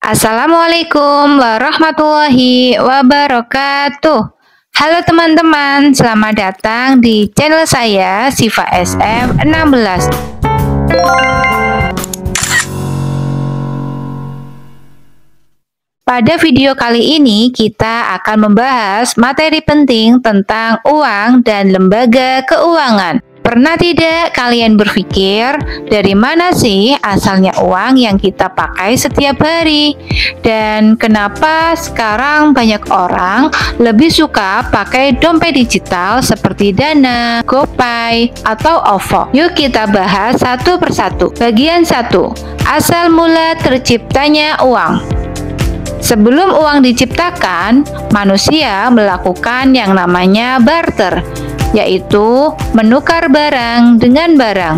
Assalamualaikum warahmatullahi wabarakatuh. Halo teman-teman, selamat datang di channel saya Siva SF16. Pada video kali ini kita akan membahas materi penting tentang uang dan lembaga keuangan. Pernah tidak kalian berpikir dari mana sih asalnya uang yang kita pakai setiap hari? Dan kenapa sekarang banyak orang lebih suka pakai dompet digital seperti Dana, GoPay, atau OVO? Yuk kita bahas satu persatu. Bagian 1. Asal mula terciptanya uang. Sebelum uang diciptakan, manusia melakukan yang namanya barter, yaitu menukar barang dengan barang.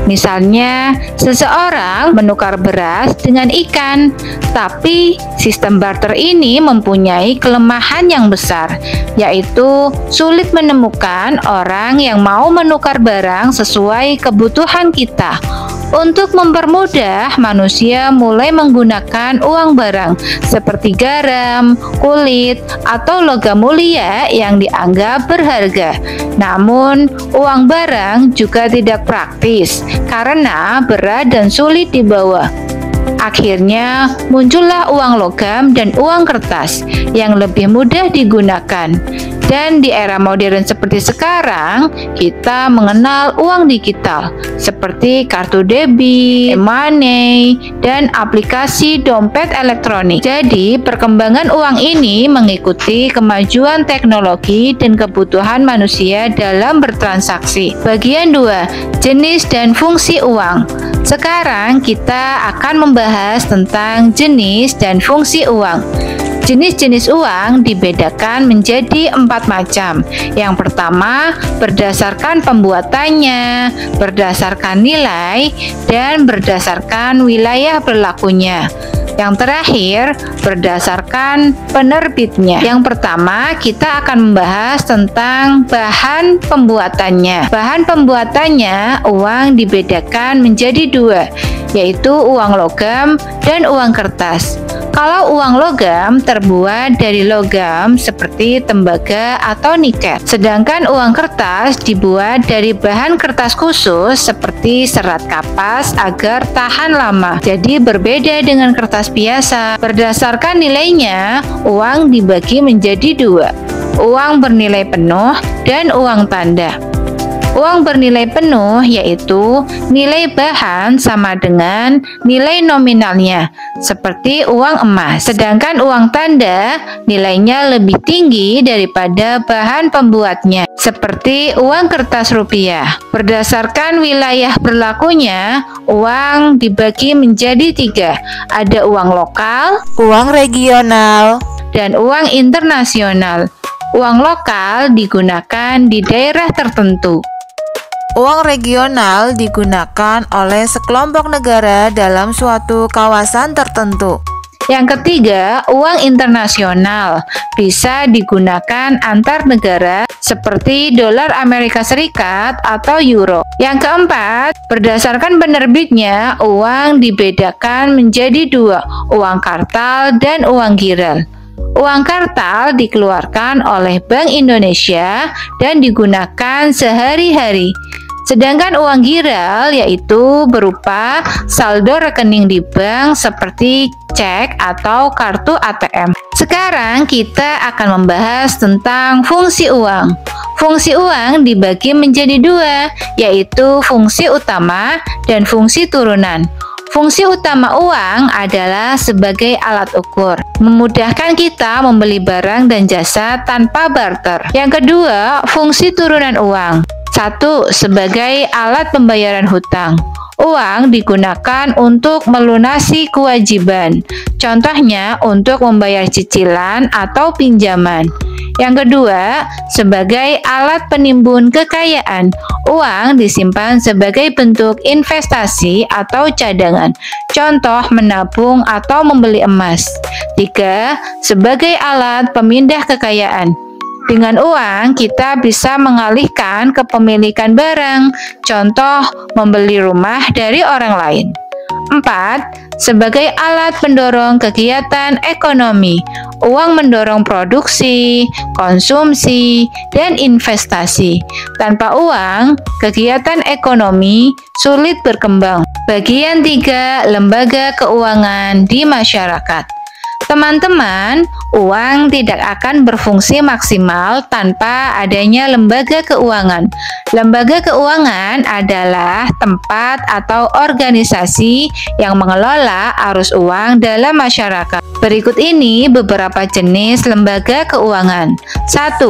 Misalnya, seseorang menukar beras dengan ikan, tapi sistem barter ini mempunyai kelemahan yang besar, yaitu sulit menemukan orang yang mau menukar barang sesuai kebutuhan kita. Untuk mempermudah, manusia mulai menggunakan uang barang seperti garam, kulit, atau logam mulia yang dianggap berharga. Namun, uang barang juga tidak praktis karena berat dan sulit dibawa. Akhirnya, muncullah uang logam dan uang kertas yang lebih mudah digunakan. Dan di era modern seperti sekarang, kita mengenal uang digital seperti kartu debit, e-money, dan aplikasi dompet elektronik. Jadi, perkembangan uang ini mengikuti kemajuan teknologi dan kebutuhan manusia dalam bertransaksi. Bagian 2, jenis dan fungsi uang. Sekarang kita akan membahas tentang jenis dan fungsi uang. Jenis-jenis uang dibedakan menjadi 4 macam. Yang pertama, berdasarkan pembuatannya, berdasarkan nilai, dan berdasarkan wilayah berlakunya. Yang terakhir, berdasarkan penerbitnya. Yang pertama, kita akan membahas tentang bahan pembuatannya. Bahan pembuatannya, uang dibedakan menjadi 2, yaitu uang logam dan uang kertas. Kalau uang logam terbuat dari logam seperti tembaga atau nikel, sedangkan uang kertas dibuat dari bahan kertas khusus seperti serat kapas agar tahan lama. Jadi berbeda dengan kertas biasa. Berdasarkan nilainya, uang dibagi menjadi 2, uang bernilai penuh dan uang tanda. Uang bernilai penuh yaitu nilai bahan sama dengan nilai nominalnya, seperti uang emas. Sedangkan uang tanda nilainya lebih tinggi daripada bahan pembuatnya, seperti uang kertas rupiah. Berdasarkan wilayah berlakunya, uang dibagi menjadi 3. Ada uang lokal, uang regional, dan uang internasional. Uang lokal digunakan di daerah tertentu. Uang regional digunakan oleh sekelompok negara dalam suatu kawasan tertentu. Yang ketiga, uang internasional bisa digunakan antar negara seperti dolar Amerika Serikat atau euro. Yang keempat, berdasarkan penerbitnya, uang dibedakan menjadi 2, uang kartal dan uang giral. Uang kartal dikeluarkan oleh Bank Indonesia dan digunakan sehari-hari. Sedangkan uang giral yaitu berupa saldo rekening di bank seperti cek atau kartu ATM. Sekarang kita akan membahas tentang fungsi uang. Fungsi uang dibagi menjadi 2, yaitu fungsi utama dan fungsi turunan. Fungsi utama uang adalah sebagai alat ukur, memudahkan kita membeli barang dan jasa tanpa barter. Yang kedua, fungsi turunan uang. 1. Sebagai alat pembayaran hutang. Uang digunakan untuk melunasi kewajiban, contohnya untuk membayar cicilan atau pinjaman. Yang kedua, sebagai alat penimbun kekayaan. Uang disimpan sebagai bentuk investasi atau cadangan, contoh menabung atau membeli emas. 3. Sebagai alat pemindah kekayaan. Dengan uang, kita bisa mengalihkan kepemilikan barang, contoh membeli rumah dari orang lain. 4. sebagai alat pendorong kegiatan ekonomi. Uang mendorong produksi, konsumsi, dan investasi. Tanpa uang, kegiatan ekonomi sulit berkembang. Bagian 3, lembaga keuangan di masyarakat. Teman-teman, uang tidak akan berfungsi maksimal tanpa adanya lembaga keuangan. Lembaga keuangan adalah tempat atau organisasi yang mengelola arus uang dalam masyarakat. Berikut ini beberapa jenis lembaga keuangan. 1.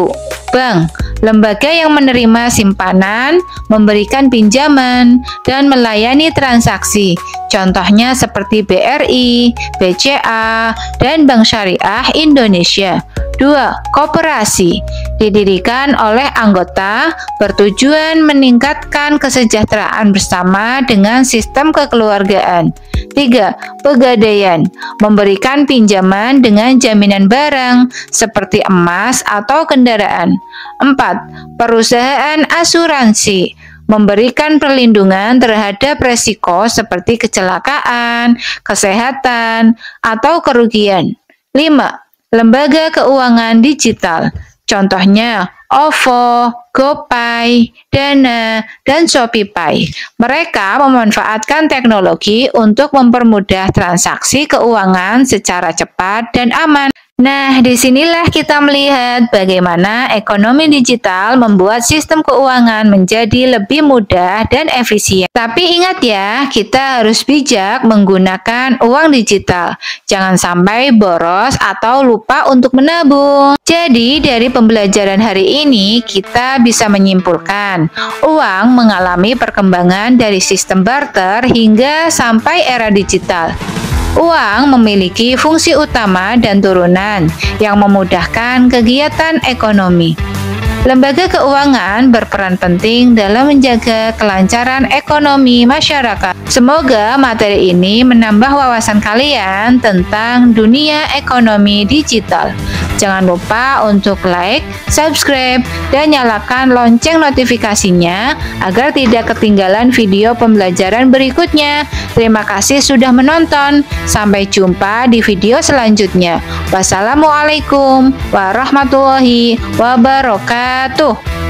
Bank. Lembaga yang menerima simpanan, memberikan pinjaman, dan melayani transaksi. Contohnya seperti BRI, BCA, dan Bank Syariah Indonesia. 2. Koperasi. Didirikan oleh anggota, bertujuan meningkatkan kesejahteraan bersama dengan sistem kekeluargaan. 3. Pegadaian. Memberikan pinjaman dengan jaminan barang seperti emas atau kendaraan. 4. Perusahaan asuransi. Memberikan perlindungan terhadap resiko seperti kecelakaan, kesehatan, atau kerugian. 5. Lembaga keuangan digital. Contohnya OVO, GoPay, Dana, dan ShopeePay. Mereka memanfaatkan teknologi untuk mempermudah transaksi keuangan secara cepat dan aman. Nah, disinilah kita melihat bagaimana ekonomi digital membuat sistem keuangan menjadi lebih mudah dan efisien. Tapi ingat ya, kita harus bijak menggunakan uang digital. Jangan sampai boros atau lupa untuk menabung. Jadi, dari pembelajaran hari ini, kita bisa menyimpulkan, uang mengalami perkembangan dari sistem barter hingga sampai era digital. Uang memiliki fungsi utama dan turunan yang memudahkan kegiatan ekonomi. Lembaga keuangan berperan penting dalam menjaga kelancaran ekonomi masyarakat. Semoga materi ini menambah wawasan kalian tentang dunia ekonomi digital. Jangan lupa untuk like, subscribe, dan nyalakan lonceng notifikasinya agar tidak ketinggalan video pembelajaran berikutnya. Terima kasih sudah menonton. Sampai jumpa di video selanjutnya. Wassalamualaikum warahmatullahi wabarakatuh.